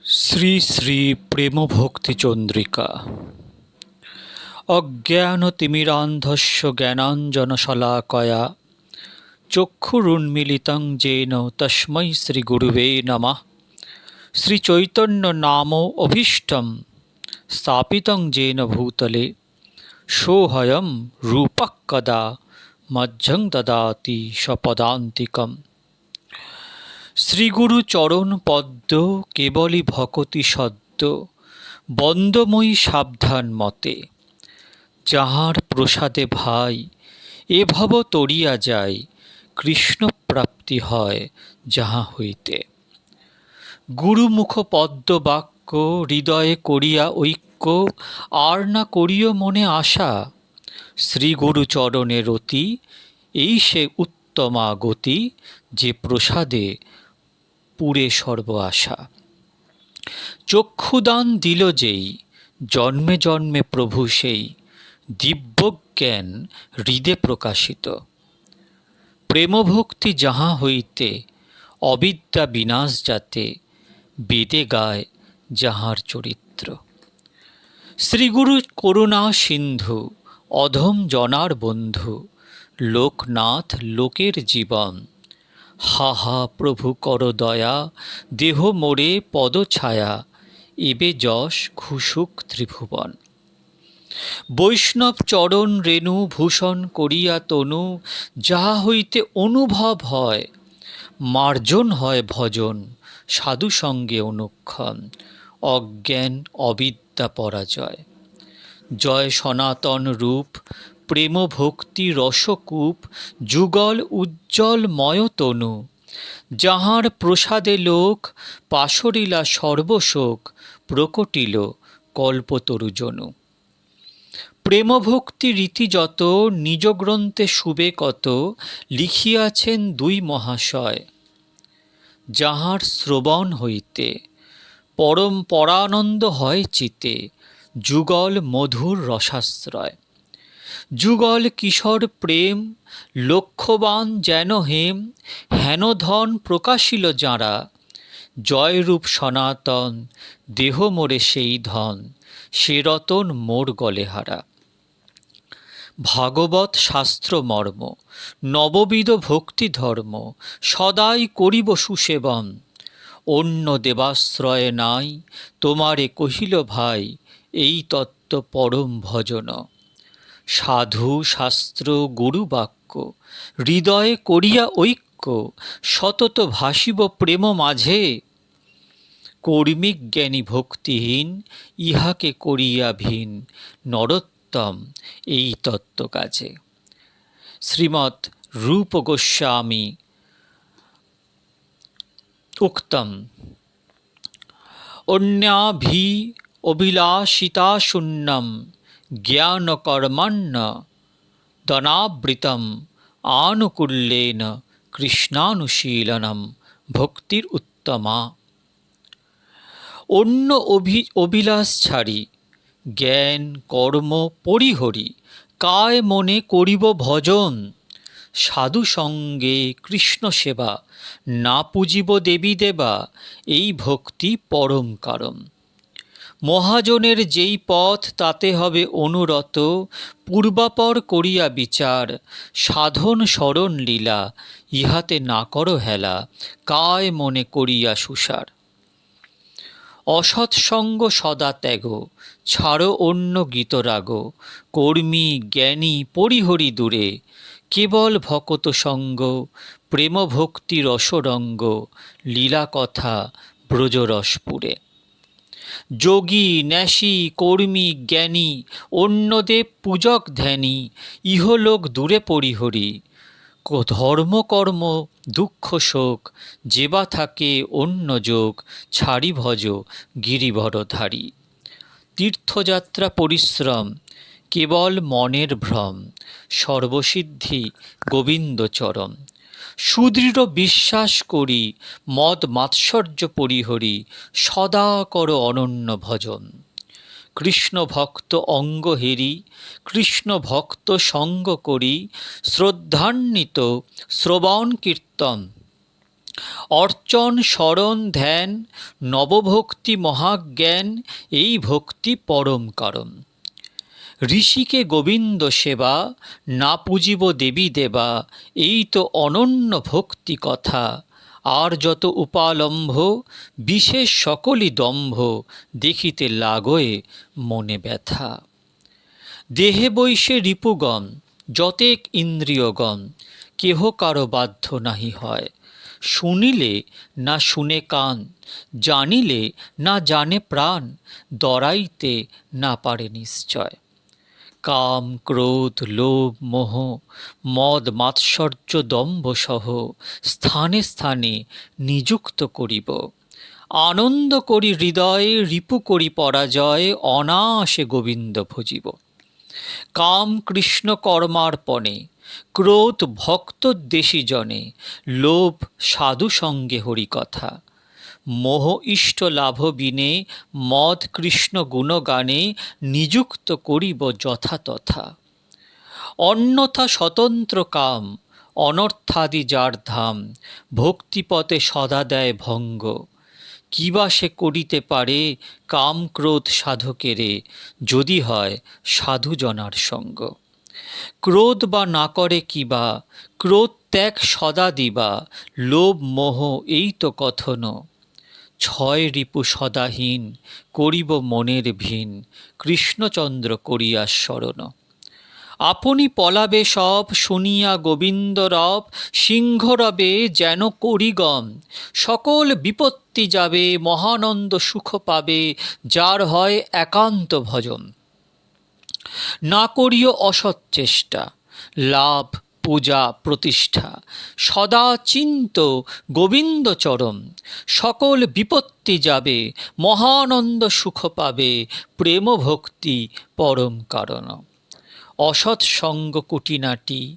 শ্রী শ্রী প্রেমভক্তি চন্দ্রিকা। অজ্ঞানতিমিরান্ধস্য জ্ঞানাঞ্জনশলাকয়া চক্ষুরুন্মিলিতং যেন তস্मै শ্রীগুরুবে নমঃ। শ্রীচৈতন্য অভীষ্টং স্থাপিতং যেন ভূতলে সোऽহং রূপঃ কদা মহ্যং দদাতি স্বপদান্তিকम्। শ্রীগুরু চরণ পদ্ম কেবলই ভকতি সদ্য বন্দময়ী সাবধান মতে। যাহার প্রসাদে ভাই এ ভব তরিয়া যায়, কৃষ্ণ প্রাপ্তি হয় যাহা হইতে। গুরুমুখ পদ্ম বাক্য হৃদয়ে করিয়া ঐক্য, আর না করিও মনে আশা। শ্রীগুরু চরণে রতি এই সে উত্তমা গতি, যে প্রসাদে পুরে সর্ব আশা। চক্ষুদান দিল যেই, জন্মে জন্মে প্রভু সেই, দিব্যজ্ঞান হৃদে প্রকাশিত। প্রেমভক্তি যাহা হইতে অবিদ্যা বিনাশ যাতে, বেদে গায় যাহার চরিত্র। শ্রীগুরু করুণা সিন্ধু অধম জনার বন্ধু, লোকনাথ লোকের জীবন। হা হা প্রভু কর দয়া, দেহ মোরে পদ ছায়া, এবে যশ ঘুষুক ত্রিভুবন। বৈষ্ণব চরণ রেণু ভূষণ করিয়া তনু, যাহা হইতে অনুভব হয় মার্জন হয় ভজন, সাধু সঙ্গে অনুক্ষণ, অজ্ঞান অবিদ্যা পরাজয়। জয় সনাতন রূপ প্রেম ভক্তি রসকূপ, যুগল উজ্জ্বল ময় তনু। যাহার প্রসাদে লোক পাশরিলা সর্বশোক, প্রকটিল কল্পতরু জনু। প্রেমভক্তি রীতি যত নিজ গ্রন্থে শুবে কত, লিখিয়াছেন দুই মহাশয়। যাহার শ্রবণ হইতে পরম পরানন্দ হয় চিতে, যুগল মধুর রসাশ্রয়। যুগল কিশোর প্রেম লক্ষ্যবান যেন হেম, হেন ধন প্রকাশিল যাঁরা। জয়রূপ সনাতন দেহ মোরে সেই ধন, সে রতন মোর গলে হারা। ভাগবত শাস্ত্র মর্ম নববিধ ভক্তি ধর্ম, সদাই করিব সুসেবন। অন্য দেবাশ্রয়ে নাই তোমারে কহিল ভাই, এই তত্ত্ব পরম ভজন। সাধু শাস্ত্র গুরু বাক্য হৃদয়ে করিয়া ঐক্য, সতত ভাসিব প্রেম মাঝে। কর্মিক জ্ঞানী ভক্তিহীন ইহাকে করিয়া ভিন, নরোত্তম এই তত্ত্ব কাজে। শ্রীমৎ রূপ গোস্বামী উক্তম অন্যাভি অভিলাষিতা শূন্যম, জ্ঞান কর্মণ্য দনাবৃতম, আনুকূল্যেন কৃষ্ণানুশীলনম ভক্তির উত্তমা। অন্য অভিলাষ ছাড়ি জ্ঞান কর্ম পরিহরি, কায় মনে করিব ভজন। সাধু সঙ্গে কৃষ্ণ সেবা, না পুজিব দেবী দেবা, এই ভক্তি পরম কারণ। মহাজনের যেই পথ তাতে হবে অনুরত, পূর্বাপর করিয়া বিচার। সাধন শরণ লীলা ইহাতে না করো হেলা, কায় মনে করিয়া সুসার। অসৎসঙ্গ সদা ত্যাগ, ছাড়ো অন্য গীতরাগ। কর্মী জ্ঞানী পরিহরি দূরে, কেবল ভকত সঙ্গ। প্রেম ভক্তি রসরঙ্গ, লীলা কথা ব্রজরসপুরে। যোগী ন্যাসী কর্মী জ্ঞানী, অন্যদেব পূজক ধ্যানী, ইহলোক দূরে পরিহরি। ধর্ম কর্ম দুঃখ শোক, যেবা থাকে অন্য যোগ। ছাড়ি ভজ গিরিবরধারী। তীর্থযাত্রা পরিশ্রম কেবল মনের ভ্রম, সর্বসিদ্ধি গোবিন্দচরণ। সুদৃঢ় বিশ্বাস করি মদ মাৎসর্য পরিহরি, সদা কর অনন্য ভজন। কৃষ্ণ ভক্ত অঙ্গ হেরি, কৃষ্ণ ভক্ত সঙ্গ করি। শ্রদ্ধান্বিত শ্রবণ কীর্তন, অর্চন স্মরণ ধ্যান নবভক্তি মহাজ্ঞান, এই ভক্তি পরম কারণ। ঋষিকে গোবিন্দ সেবা, না পুজিব দেবী দেবা, এই তো অনন্য ভক্তি কথা। আর যত উপালম্ভ বিশেষ সকলই দম্ভ, দেখিতে লাগয়ে মনে ব্যথা। দেহে বৈশে রিপুগণ যতেক ইন্দ্রিয়গণ, কেহ কারো বাধ্য নাহি হয়। শুনিলে না শুনে কান, জানিলে না জানে প্রাণ, দরাইতে না পারে নিশ্চয়। কাম ক্রোধ লোভ মোহ মদ মাৎসর্য দম্ভ সহ, স্থানে স্থানে নিযুক্ত করিব। আনন্দ করি হৃদয়ে রিপু করি পরাজয়, অনায়াসে গোবিন্দ ভজিব। কাম কৃষ্ণ কর্মার্পণে, ক্রোধ ভক্তদ্বেষী জনে, লোভ সাধু সঙ্গে হরিকথা। মোহ ইষ্ট লাভ বিনে, মদ কৃষ্ণ গুণগানে, নিযুক্ত করিব যথাতথা। অন্যথা স্বতন্ত্র কাম, অনর্থাদি যার ধাম, ভক্তিপথে সদা দেয় ভঙ্গ। কিবা সে করিতে পারে কাম ক্রোধ সাধকেরে, যদি হয় সাধুজনার সঙ্গ। ক্রোধ বা না করে কিবা, ক্রোধ ত্যাগ সদা দিবা, লোভ মোহ এই তো কথন। ছয় রিপু সদাহীন, করিব মনের ভিন, কৃষ্ণচন্দ্র করিয়া স্মরণ। আপনি পলাবে সব শুনিয়া গোবিন্দ রব, সিংহ রবে যেন করিগম। সকল বিপত্তি যাবে, মহানন্দ সুখ পাবে, যার হয় একান্ত ভজন। না করিও অসৎ চেষ্টা, লাভ পূজা প্রতিষ্ঠা, সদা চিন্ত গোবিন্দ চরণ। সকল বিপত্তি যাবে, মহানন্দ সুখ পাবে, প্রেম ভক্তি পরম কারণ। অসৎ সঙ্গ কুটিনাটি,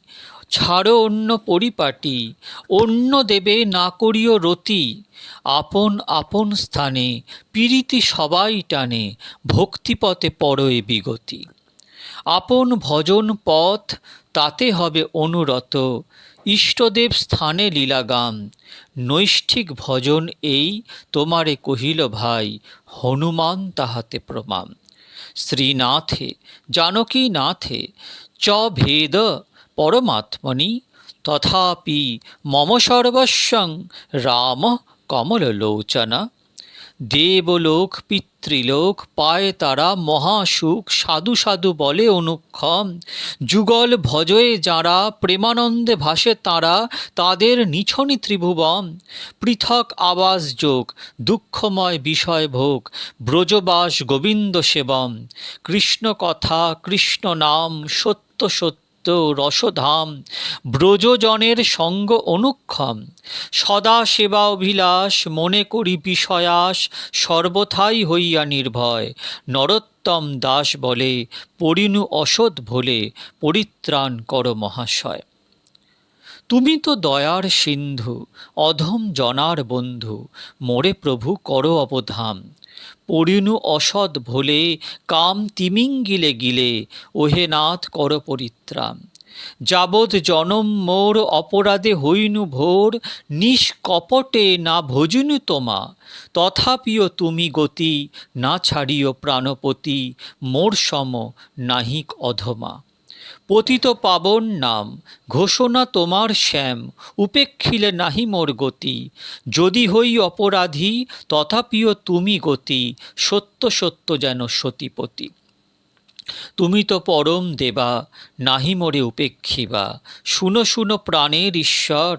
ছাড়ো অন্য পরিপাটি, অন্য দেবে না করিও রতি। আপন আপন স্থানে পীড়িতি সবাই টানে, ভক্তিপথে পরয়ে বিগতি। আপন ভজন পথ তাতে হবে অনুরত, ইষ্টদেব স্থানে লীলাগান। নৈষ্ঠিক ভজন এই তোমারে কহিল ভাই, হনুমান তাহাতে প্রমাণ। শ্রীনাথে জানকী নাথে চ ভেদ পরমাত্মনি, তথাপি মম সর্বস্বং রাম কমললোচনা। দেবলোক পিতৃলোক পায় তারা মহাসুখ, সাধু সাধু বলে অনুক্ষম। যুগল ভজয়ে যাঁরা প্রেমানন্দে ভাসে তাঁরা, তাদের নিছনি ত্রিভুবন। পৃথক আবাস যোগ দুঃখময় বিষয় ভোগ, ব্রজবাস গোবিন্দ সেবম। কৃষ্ণ কথা কৃষ্ণ নাম সত্য সত্য রসধাম, ব্রজজনের সঙ্গ অনুক্ষম। সদা সেবা অভিলাষ মনে করি বিষয়াস, সর্বথাই হইয়া নির্ভয়। নরোত্তম দাস বলে পরিণু অসৎ ভোলে, পরিত্রাণ কর মহাশয়। তুমি তো দয়ার সিন্ধু অধম জনার বন্ধু, মোরে প্রভু করো অবধান। পরিণু অসৎ ভোলে কাম তিমিঙ্গিলে গিলে, ওহে নাথ কর পরিত্রাণ। যাবৎ জনম মোর অপরাধে হইনু ভোর, নিষ্কপটে না ভজিনু তোমা। তথাপিও তুমি গতি, না ছাড়িও প্রাণপতি, মোর সম নাহিক অধমা। পতিত পাবন নাম ঘোষণা তোমার শ্যাম, উপেক্ষিলে নাহি মোর গতি। যদি হই অপরাধী তথাপিও তুমি গতি, সত্য সত্য যেন সতীপতি। তুমি তো পরম দেবা নাহি মোরে উপেক্ষিবা, শুনো শুনো প্রাণের ঈশ্বর।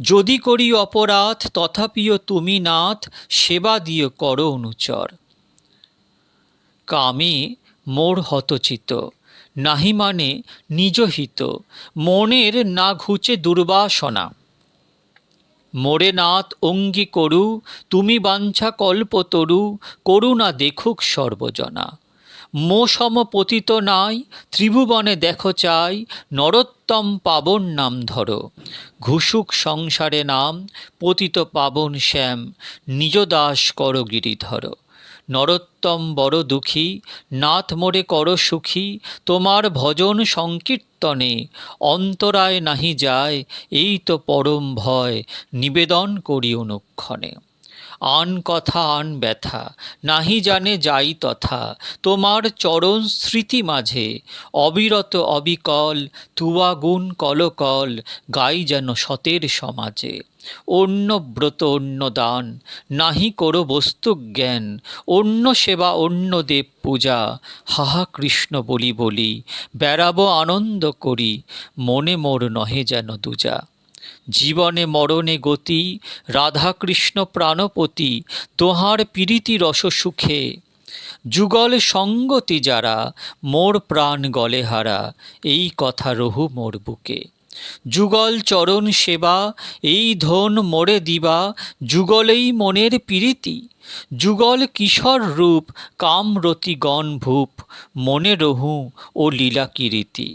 যদি করি অপরাধ তথাপিও তুমি নাথ, সেবা দিও করো অনুচর। কামে মোর হতচিত নাহি মানে নিজ হিত, মনের না ঘুচে দুর্বাসনা। মোরে নাথ অঙ্গী করু তুমি বাঞ্ছা কল্পতরু, করুণা দেখুক সর্বজনা। মো সম পতিত নাই ত্রিভুবনে দেখো চাই, নরোত্তম পাবন নাম ধরো। ঘুষুক সংসারে নাম পতিত পাবন শ্যাম, নিজ দাস কর গিরিধর। নরোত্তম বড় দুঃখী, নাথ মোরে কর সুখী, তোমার ভজন সংকীর্তনে অন্তরায় নাহি যায়, এই তো পরম ভয় নিবেদন করি অনুক্ষণে। আন কথা আন ব্যথা নাহি জানে যাই তথা, তোমার চরণ স্মৃতি মাঝে অবিরত অবিকল, তুয়া গুণ কলকল গাই যেন সতের সমাজে। অন্য ব্রত অন্য দান নাহি করো বস্তু জ্ঞান, অন্য সেবা অন্য দেব পূজা, হাহা কৃষ্ণ বলি বলি বেড়াবো আনন্দ করি, মনে মোর নহে যেন দুজা। জীবনে মরণে গতি রাধাকৃষ্ণ প্রাণপতি, তোহার পীড়িতি রস সুখে যুগল সঙ্গতি যারা, মোর প্রাণ গলে হারা এই কথা রহু মোর বুকে। যুগল চরণ সেবা এই ধন মোরে দিবা, যুগলেই মনের পীড়িতি, যুগল কিশোর রূপ কামরতি গণ ভূপ, মনে রহু ও লীলা কীর্তি।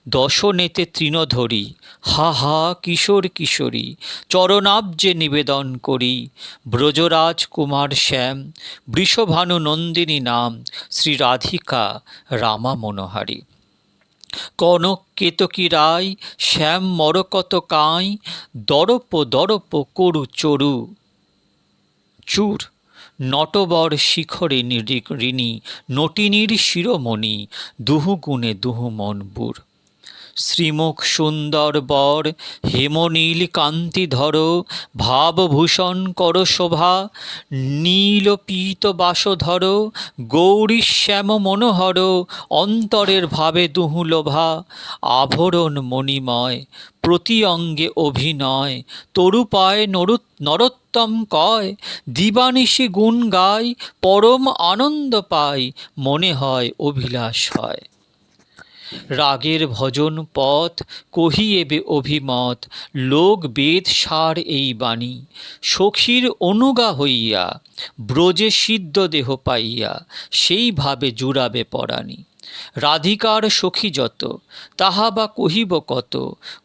দশনেতে তৃণধরি হা হা কিশোর কিশোরী, চরণাব্জে নিবেদন করি, ব্রজরাজ কুমার শ্যাম বৃষভানু নন্দিনী নাম, শ্রী রাধিকা রামা মনোহারী। কনক কেতকী রায় শ্যাম মরকত কাঁই, দরপ দরপ করু চরু চূর, নটবর শিখরে ঋণী নটিনীর শিরোমণি, দুহু গুণে দুহু মন বুর। শ্রীমুখ সুন্দর বর হেমনীল কান্তিধর, ভাবভূষণ কর শোভা নীল পীত বাসধর, গৌরী শ্যাম মনোহর অন্তরের ভাবে দুহু লোভা, আভরণ মণিময় প্রতি অঙ্গে অভিনয়, তরুপায় নরোত্তম কয়, দিবানিশি গুণ গায়, পরম আনন্দ পাই, মনে হয় অভিলাষ হয়। রাগের ভজন পথ কহি এবে অভিমত, লোক বেদ সার এই বাণী, সখীর অনুগা হইয়া ব্রজে সিদ্ধ দেহ পাইয়া, সেইভাবে জুড়াবে পরাণী। রাধিকার সখী যত তাহা বা কহিব কত,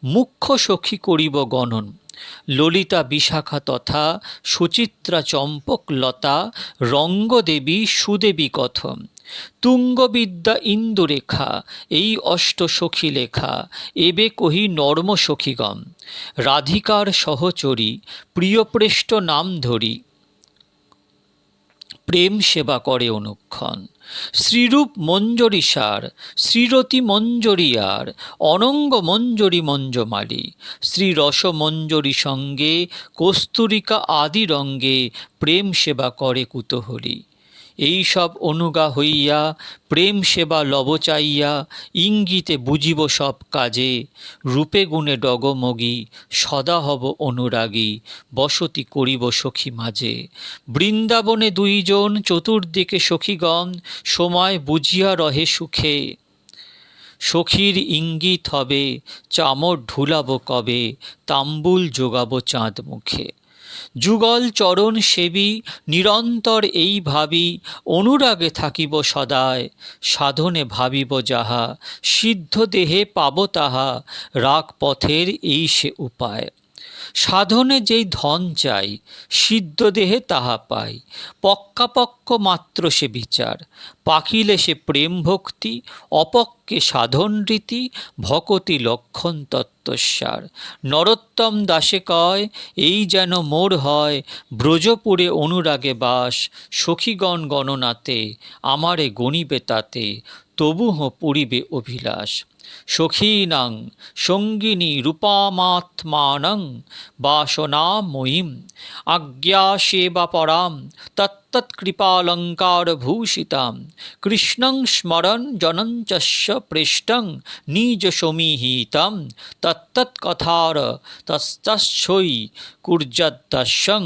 মুখ্য সখী করিব গণন, ললিতা বিশাখা তথা সুচিত্রা চম্পক লতা, রঙ্গদেবী সুদেবী কথম, তুঙ্গবিদ্যা ইন্দুরেখা এই অষ্ট সখী লেখা, এবে কহি নর্ম সখীগণ। রাধিকার সহচরী প্রিয়প্রেষ্ট নাম ধরি, প্রেম সেবা করে অনুক্ষণ। শ্রীরূপ মঞ্জরী সার শ্রীরতি মঞ্জরিয়ার, অনঙ্গ মঞ্জরী মঞ্জমালী, শ্রীরস মঞ্জরী সঙ্গে কস্তুরিকা আদি রঙ্গে, প্রেম সেবা করে কুতূহলী। এই সব অনুগা হইয়া প্রেম সেবা লব চাইয়া, ইঙ্গিতে বুঝিব সব কাজে, রূপে গুণে ডগমগী সদা হব অনুরাগী, বসতি করিব সখী মাঝে। বৃন্দাবনে দুইজন চতুর্দিকে সখীগণ, সময় বুঝিয়া রহে সুখে, সখীর ইঙ্গিত হবে চামর ঢুলাব কবে, তাম্বুল যোগাব চাঁদ মুখে। যুগল চরণ সেবী নিরন্তর এই ভাবি, অনুরাগে থাকিব সদায়, সাধনে ভাবিব যাহা, সিদ্ধ দেহে পাব তাহা, রাগ পথের এই সে উপায়। সাধনে যেই ধন চাই সিদ্ধ দেহে তাহা পাই, পক্কাপক্ক মাত্র সে বিচার, পাকিলে সে প্রেম ভক্তি, অপক্কে সাধন রীতি, ভকতি লক্ষণ তত্ত্বসার। নরোত্তম দাসে কয় এই যেন মোর হয়, ব্রজপুরে অনুরাগে বাস, সখীগণ গণনাতে আমারে গণিবে তাতে, তবুহ পুরিবে অভিলাষ। সখীনাং সঙ্গিনী রূপামাত্মানং বাসনাময়ীম, আজ্ঞাসেবা পরাম তত্তৎকৃপালঙ্কারভূষিতাম, কৃষ্ণং স্মরণ জনঞ্চস্য পৃষ্টং নিজ সমীহিতম, তত্তৎকথার তস্তস্যৈ কুর্যাদ্দাস্যং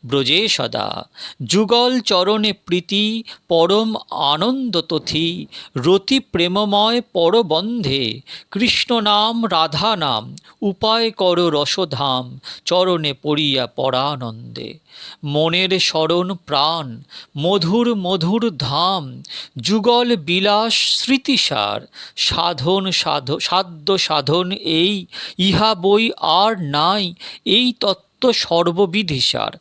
ব্রজে সদা। যুগল চরণে প্রীতি পরম আনন্দ তথি, রতি প্রেমময় পরবন্ধে, কৃষ্ণ নাম রাধা নাম উপায় কর রসধাম, চরণে পড়িয়া পরানন্দে। মনের শরণ প্রাণ মধুর মধুর ধাম, যুগল বিলাস স্মৃতিসার, সাধন সাধ্য সাধন এই, ইহা বই আর নাই এই তত্ত্ব সর্ববিধিসার।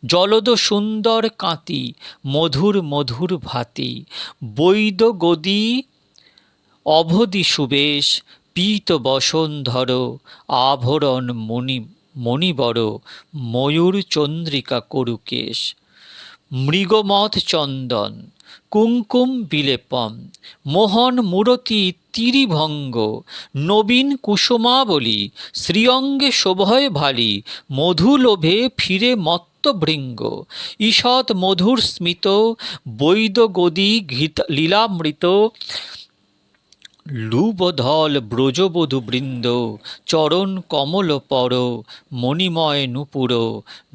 জলদ সুন্দর কাঁতি, মধুর মধুর ভাতি, বৈদ গদি অবধি সুবেশ, পীত বসনধর, আভরণ মণিবর, ময়ূর চন্দ্রিকা করুকেশ, মৃগমথ চন্দন, কুঙ্কুম বিলেপম, মোহন মূরতি তিরিভঙ্গ, নবীন কুসুমাবলী, শ্রীঅঙ্গে শোভয় ভালি, মধুলোভে ফিরে মত্ত ভৃঙ্গ, ঈষৎ মধুর স্মিত, বৈদ গদি লীলামৃত, লুবধল ব্রজবধূ বৃন্দ, চরণ কমল পর, মণিময় নূপুর,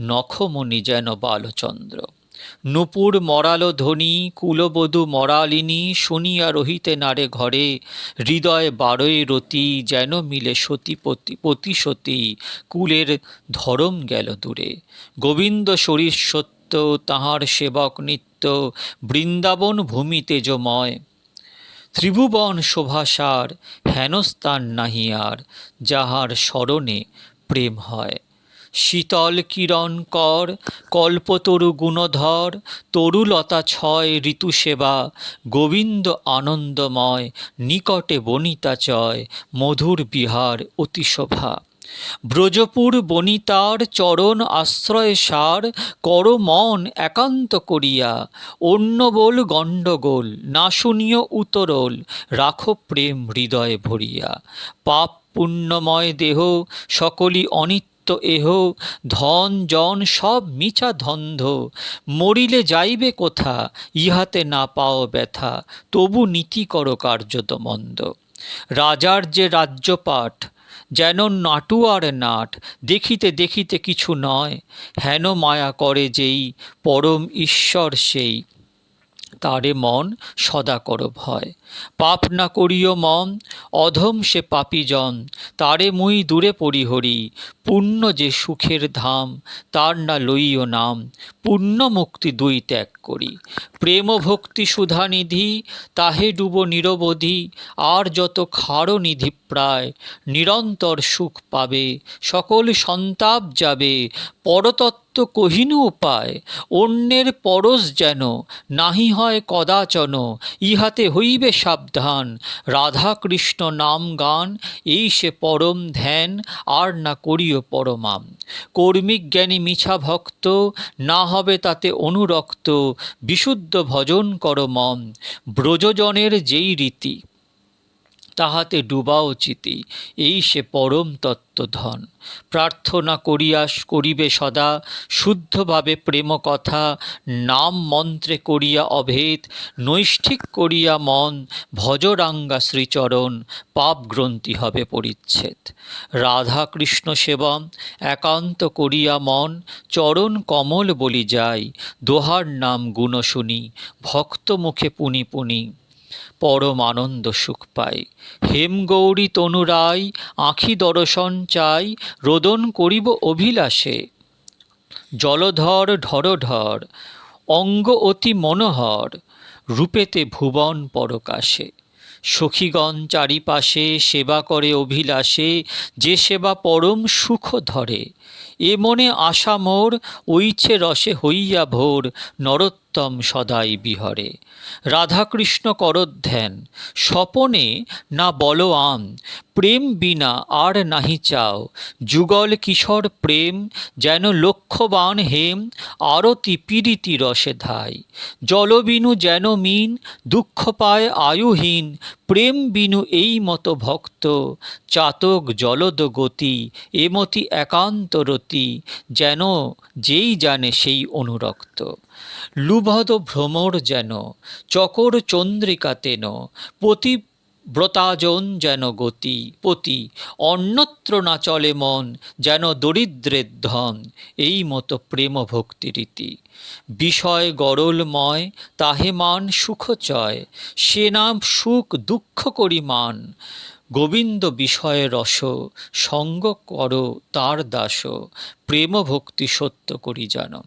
নখমণি যেন বালচন্দ্র। নূপুর মরাল ধ্বনি, কুলবধূ মরালিনী, শুনিয়া রহিতে নারে ঘরে, হৃদয় বারোয় রতি, যেন মিলে পতি সতী, কুলের ধরম গেল দূরে। গোবিন্দ শরীর সত্য, তাঁহার সেবক নিত্য, বৃন্দাবন ভূমি তেজময়, ত্রিভুবন শোভাসার, হেনস্থান নাহি আর, যাহার স্মরণে প্রেম হয়। শীতল কিরণ কর, কল্পতরু গুণধর, তরুলতা ছয় ঋতু সেবা, গোবিন্দ আনন্দময়, নিকটে বনিতা চয়, মধুর বিহার অতি শোভা। ব্রজপুর বনিতার চরণ আশ্রয় সার, কর মন একান্ত করিয়া, অন্য বল গণ্ডগোল না শুনিও উতরোল, রাখো প্রেম হৃদয়ে ভরিয়া। পাপ পুণ্যময় দেহ সকলই অনিত্য এহ, ধন জন সব মিছা ধন্ধ, মরিলে যাইবে কোথা, ইহাতে না পাও ব্যথা, তবু নীতি কর কার্যত মন্দ। রাজার যে রাজ্যপাঠ, যেন নাটুয়ার নাট, দেখিতে দেখিতে কিছু নয়, হেন মায়া করে যেই, পরম ঈশ্বর সেই, তারে মন সদা কর ভয়। পাপ না করিও মন, অধম সে পাপীজন, তারে মুই দূরে পরিহরি, পুণ্য যে সুখের ধাম, তার না লইও নাম, পুণ্য মুক্তি দুই ত্যাগ করি। প্রেম ভক্তি সুধানিধি, তাহে ডুব নিরবধি, আর যত খারো নিধি প্রায়, নিরন্তর সুখ পাবে, সকল সন্তাপ যাবে, পরতত্ত্ব কহিনু উপায়। অন্যের পরশ যেন নাহি হয় কদাচন, ইহাতে হইবে সাবধান, রাধা কৃষ্ণ নাম গান, এই সে পরম ধ্যান, আর না করিও পরমাম। কর্মিক জ্ঞানী মিছা ভক্ত, না হবে তাতে অনুরক্ত, বিশুদ্ধ ভজন কর মন, ব্রজজনের যেই রীতি, তাহাতে ডুবাও চিতি, এই সে পরম তত্ত্বধন। প্রার্থনা করিবে সদা, শুদ্ধভাবে প্রেম কথা, নাম মন্ত্রে করিয়া অভেদ, নৈষ্ঠিক করিয়া মন, ভজরাঙ্গা শ্রীচরণ, পাপ গ্রন্থি হবে পরিচ্ছেদ। রাধা কৃষ্ণ সেবম একান্ত করিয়া মন, চরণ কমল বলি যাই, দোহার নাম গুণ শুনি, ভক্ত মুখে পুনি পুনি, পরম আনন্দ সুখ পাই। হেমগৌরী তনুরাই, আঁখি দর্শন চাই, রোদন করিব অভিলাষে, জলধর ঢরঢর, অঙ্গ অতি মনোহর, রূপেতে ভুবন পরকাশে। সখীগণ চারিপাশে, সেবা করে অভিলাষে, যে সেবা পরম সুখ ধরে, এ মনে আশা মোর, ওইছে রসে হইয়া ভোর, নরোত্তম সদাই বিহরে। রাধাকৃষ্ণ করধ্যান, স্বপনে না বল আম, প্রেম বিনা আর নাহি চাও, যুগল কিশোর প্রেম, যেন লক্ষ্যবান হেম, আরতি পীড়িতি রসে ধাই। জলবিনু যেন মিন, দুঃখ পায় আয়ুহীন, প্রেম বিনু এই মতো ভক্ত, চাতক জলদ গতি, এমতি একান্ত রতি, যেন যেই জানে সেই অনুরক্ত। লুভদ ভ্রমর যেন, চকর চন্দ্রিকা তেন, পতিব্রতাজন যেন গতি পতি, অন্যত্র না চলে মন, যেন দরিদ্রের ধন, এই মতো প্রেম ভক্তি রীতি। বিষয় গরলময়, তাহে মান সুখ চয়, সে নাম সুখ দুঃখ করি মান, গোবিন্দ বিষয় রস, সঙ্গ কর তার দাস, প্রেম ভক্তি সত্য করি জানো।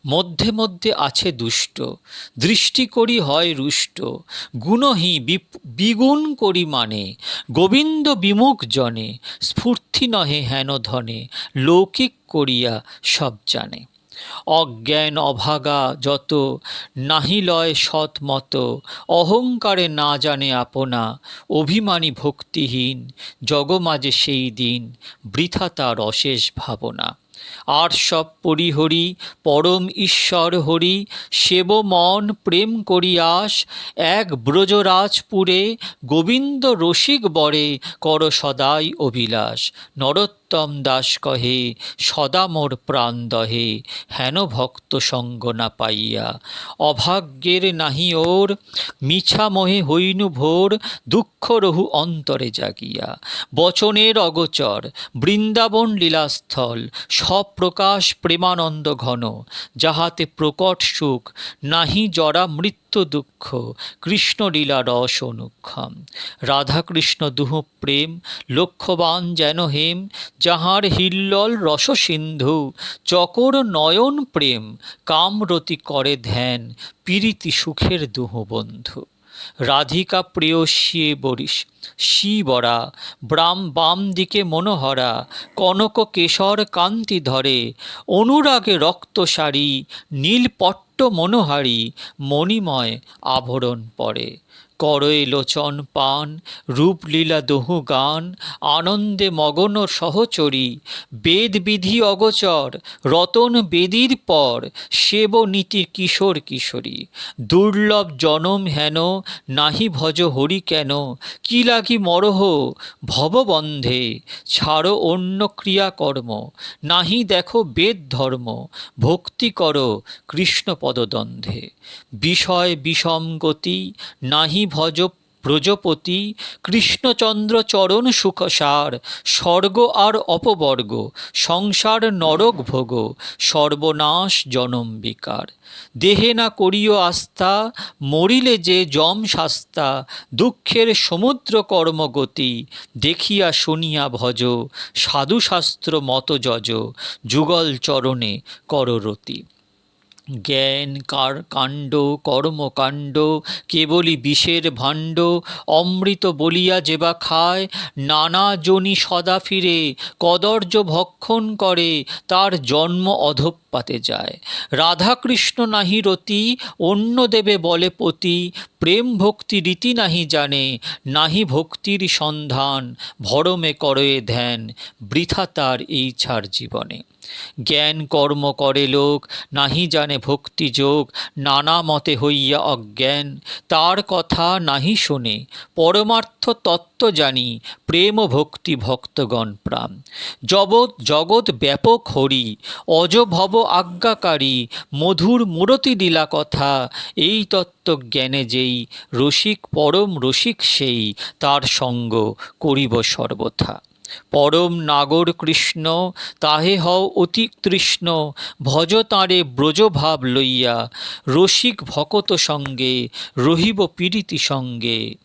মধ্যে মধ্যে আছে দুষ্ট, দৃষ্টি করি হয় রুষ্ট, গুণহী বিগুণ করি মানে, গোবিন্দ বিমুখ জনে, স্ফূর্তি নহে হেন ধনে, লৌকিক করিয়া সব জানে। অজ্ঞান অভাগা যত, নাহি লয় সৎ মত, অহংকারে না জানে আপনা, অভিমানী ভক্তিহীন, জগমাঝে সেই দিন, বৃথা তার অশেষ ভাবনা। আর সব পরিহরি, পরম ঈশ্বর হরি, সেব মন প্রেম করি আস, এক ব্রজরাজপুরে, গোবিন্দ রসিক বরে, কর সদাই অভিলাষ। নরোত্তম দাস কহে, সদা মোর প্রাণ দহে, হেন ভক্ত সঙ্গ না পাইয়া, অভাগ্যের নাহি ওর, মিছা মোহে হইনু ভোর, দুঃখ রহু অন্তরে জাগিয়া। বচনের অগোচর, বৃন্দাবন লীলাস্থল, সপ্রকাশ প্রেমানন্দ ঘন, যাহাতে প্রকট সুখ, নাহি জরা মৃত্যু দুঃখ, কৃষ্ণ লীলা রস অনুক্ষম। রাধাকৃষ্ণ দুহ প্রেম, লক্ষ্যবান যেন হেম, যাহার হিল্লোল রস সিন্ধু, চকর নয়ন প্রেম, কামরতি করে ধ্যান, পীরিতি সুখের দুহ বন্ধু। রাধিকা প্রেয়সী বরিশ শিবরা, বাম দিকে মনোহরা, কনক কেশর কান্তি ধরে, অনুরাগে রক্ত শাড়ি, নীলপট্ট মনোহারী, মণিময় আভরণ পরে। করয়ে লোচন পান, রূপলীলা দহু গান, আনন্দে মগন সহচরী, বেদ বিধি অগোচর, রতন বেদির পর, সেব নীতি কিশোর কিশোরী। দুর্লভ জনম হেন, নাহি ভজ হরি কেন, কি লাগি মরহ ভববন্ধে, ছাড়ো অন্য ক্রিয়াকর্ম, নাহি দেখো বেদ ধর্ম, ভক্তি করো কৃষ্ণ পদদ্বন্দ্বে। বিষয় বিষম গতি, নাহি ভজ ব্রজপতি, কৃষ্ণচন্দ্র চরণ সুখসার, স্বর্গ আর অপবর্গ, সংসার নরক ভোগ, সর্বনাশ জনম বিকার। দেহে না করিও আস্থা, মরিলে যে যম শাস্তা, দুঃখের সমুদ্র কর্মগতি, দেখিয়া শুনিয়া ভজ, সাধুশাস্ত্র মত যজ, যুগল চরণে কররতি। জ্ঞান কাণ্ড কর্মকাণ্ড, কেবলই বিষের ভাণ্ড, অমৃত বলিয়া যেবা খায়, নানা জনি সদা ফিরে, কদর্য ভক্ষণ করে, তার জন্ম অধঃপাতে যায়। রাধাকৃষ্ণ নাহি রতি, অন্য দেবে বলে পতি, প্রেম ভক্তি রীতি নাহি জানে, নাহি ভক্তির সন্ধান, ভরমে করয়ে ধ্যান, বৃথা তার এই ছাড় জীবনে। জ্ঞান কর্ম করে লোক, নাহি জানে ভক্তি যোগ, নানা মতে হইয়া অজ্ঞান, তার কথা নাহি শোনে, পরমার্থ তত্ত্ব জানি, প্রেম ভক্তি ভক্তগণ প্রাণ। জগৎ ব্যাপক হরি, অজ ভব আজ্ঞাকারী, মধুর মূরতি লীলা কথা, এই তত্ত্ব জ্ঞানে যেই, রসিক পরম রসিক সেই, তার সঙ্গ করিব সর্বথা। পরম নাগর কৃষ্ণ, তাহে হও অতি তৃষ্ণ, ভজ তাঁরে ব্রজভাব লইয়া, রসিক ভকত সঙ্গে, রহিব পীড়িতি সঙ্গে,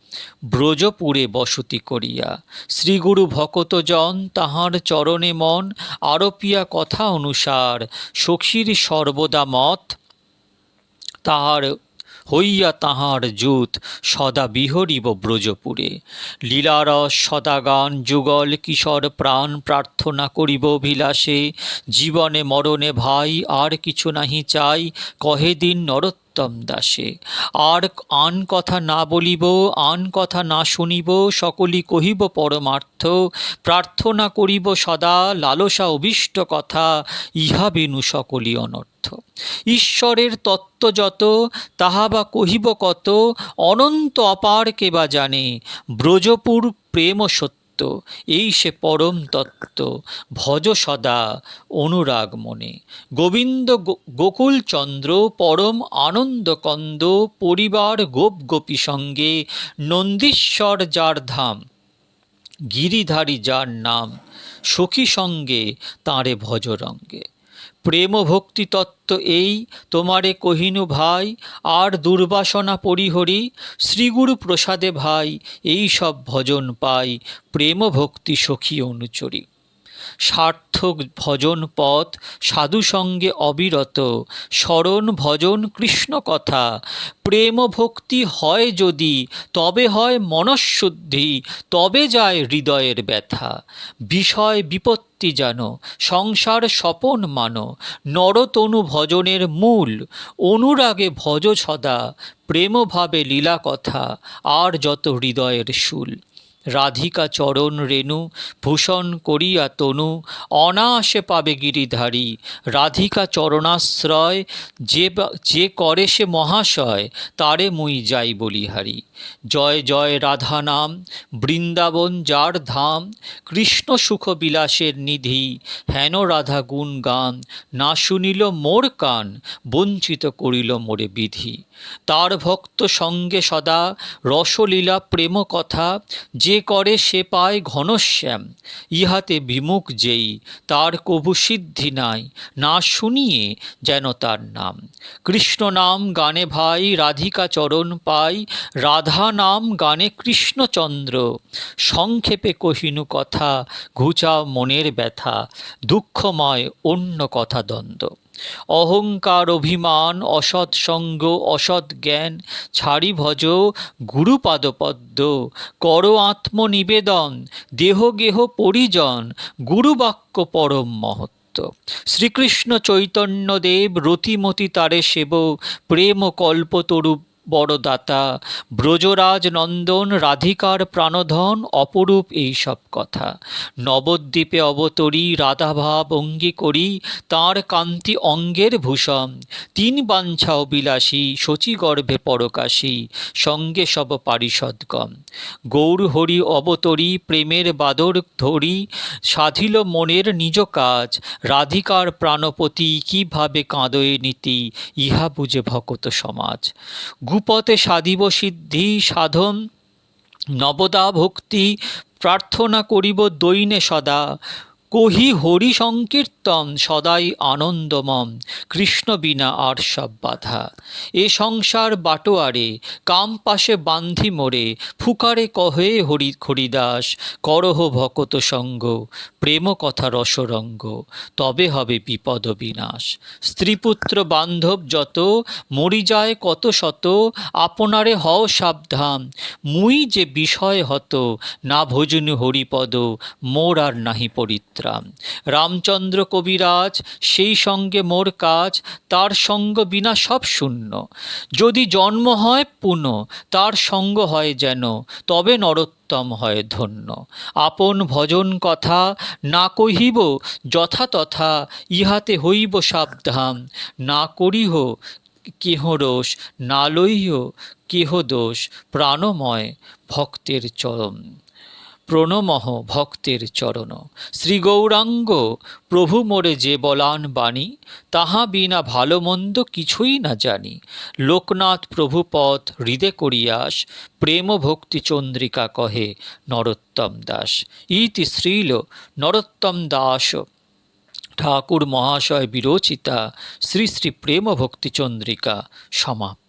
ব্রজপুরে বসতি করিয়া। শ্রীগুরু ভকতজন, তাহার চরণে মন, আরোপিয়া কথা অনুসার, সখীর সর্বদা মত, তাহার হইয়া তাহার জুত, সদা বিহরিব ব্রজপুরে। লীলারস সদা গান, যুগল কিশোর প্রাণ, প্রার্থনা করিব অভিলাষে, জীবনে মরণে ভাই, আর কিছু নাহি চাই, কহে দিন নরোত্তম দাসে। আর আন কথা না বলিব, আন কথা না শুনিব, সকলই কহিব পরমার্থ, প্রার্থনা করিব সদা, লালসা অভীষ্ট কথা, ইহা বিনু সকলই অনর্থ। ঈশ্বরের তত্ত্ব যত, তাহা বা কহিব কত, অনন্ত অপার কে বা জানে, ব্রজপুর প্রেম সত্য, এই সে পরম তত্ত্ব, ভজ সদা অনুরাগ মনে। গোবিন্দ গোকুলচন্দ্র, পরম আনন্দ কন্দ, পরিবার গোপ গোপী সঙ্গে, নন্দীশ্বর যার ধাম, গিরিধারী যার নাম, সখী সঙ্গে তাঁরে ভজ রঙ্গে। প্রেম ভক্তি তত্ত্ব এই, তোমারে কহিনু ভাই, আর দুর্বাসনা পরিহরি, শ্রীগুরু প্রসাদে ভাই, এই সব ভজন পাই, প্রেম ভক্তি সখী অনুচরী। সার্থক ভজন পথ সাধু সঙ্গে অবিরত, স্মরণ ভজন কৃষ্ণ কথা, প্রেম ভক্তি হয় যদি তবে হয় মনঃশুদ্ধি, তবে যায় হৃদয়ের ব্যথা। বিষয় বিপত্তি জানো, সংসার স্বপন মানো, নরতনু ভজনের মূল, অনুরাগে ভজ সদা, প্রেম ভাবে লীলা কথা, আর যত হৃদয়ের শুল। রাধিকা চরণ রেণু ভূষণ করিয়া তনু, অনায়াসে পাবে গিরিধারী, রাধিকা চরণাশ্রয় যে করে সে মহাশয়, তারে মুই যাই বলিহারি। জয় জয় রাধা নাম, বৃন্দাবন যার ধাম, কৃষ্ণ সুখ বিলাসের নিধি, হেন রাধা গুণ গান, না শুনিল মোর কান, বঞ্চিত করিল মোরে বিধি। তার ভক্ত সঙ্গে সদা রসলীলা প্রেম কথা, যে করে সে পায় ঘনশ্যাম, ইহাতে বিমুখ যেই, তার কভু সিদ্ধি নাই, না শুনিয়ে যেন তার নাম। কৃষ্ণ নাম গানে ভাই রাধিকা চরণ পাই, রাধা নাম গানে কৃষ্ণচন্দ্র, সংক্ষেপে কহিনু কথা, ঘুচাও মনের ব্যথা, দুঃখময় অন্য কথা দ্বন্দ্ব। অহংকার অভিমান অসৎ সঙ্গ অসৎ জ্ঞান, ছাড়ি ভজ গুরুপাদপদ্ম, কর আত্মনিবেদন, দেহ গেহ পরিজন, গুরুবাক্য পরম মহত্ব। শ্রীকৃষ্ণ চৈতন্যদেব রতিমতি তারে সেব, প্রেম কল্পতরু বড়দাতা, ব্রজরাজ নন্দন রাধিকার প্রাণধন, অপরূপ এইসব কথা। নবদ্বীপে অবতরী রাধাভাব অঙ্গী করি, তাঁর কান্তি অঙ্গের ভূষণ, তিন বাঞ্ছা অবিলাসী শচীগর্ভে পরকাশী, সঙ্গে সব পারিষদগণ। গৌর হরি অবতরী প্রেমের বাদর ধরি, সাধিল মনের নিজ কাজ, রাধিকার প্রাণপতি কিভাবে কাঁদয়ে নীতি, ইহা বুঝে ভকত সমাজ। গুপতে সাধিব সিদ্ধি সাধন নবদা ভক্তি, প্রার্থনা করিব দৈনে সদা, কহি হরি সংকীর্তন সদাই আনন্দমম, কৃষ্ণ বিনা আর সব বাধা। এ সংসার বাটোয়ারে কাম পাশে বান্ধি মোরে, ফুকারে কহে হরিদাস, করহ ভকত সঙ্গ, প্রেম কথা রসরঙ্গ, তবে হবে বিপদ বিনাশ। স্ত্রীপুত্র বান্ধব যত মরি যায় কত শত, আপনারে হও সাবধান, মুই যে বিষয় হত, না ভজনু হরিপদ, মোর আর নাহি পরিত্রাণ। রামচন্দ্র কবিরাজ সেই সঙ্গে মোর কাজ, তার সঙ্গ বিনা সব শূন্য, যদি জন্ম হয় পুনঃ তার সঙ্গ হয় যেন, তবে নরোত্তম হয় ধন্য। আপন ভজন কথা না কহিব যথা তথা, ইহাতে হইব সাবধান, না করিহ কেহ রোষ, না লইহ কেহ দোষ, প্রাণময় ভক্তের চরণ প্রণমঃ ভক্তের চরণ। শ্রী গৌরাঙ্গ প্রভু মোরে যে বলান বাণী, তাহা বিনা ভালো মন্দ কিছুই না জানি। লোকনাথ প্রভু পথ হৃদে করিয়াস, প্রেম ভক্তি চন্দ্রিকা কহে নরোত্তম দাস। ইতি শ্রীল নরোত্তম দাস ঠাকুর মহাশয় বিরচিতা শ্রী শ্রী প্রেম ভক্তি চন্দ্রিকা সমাপ্ত।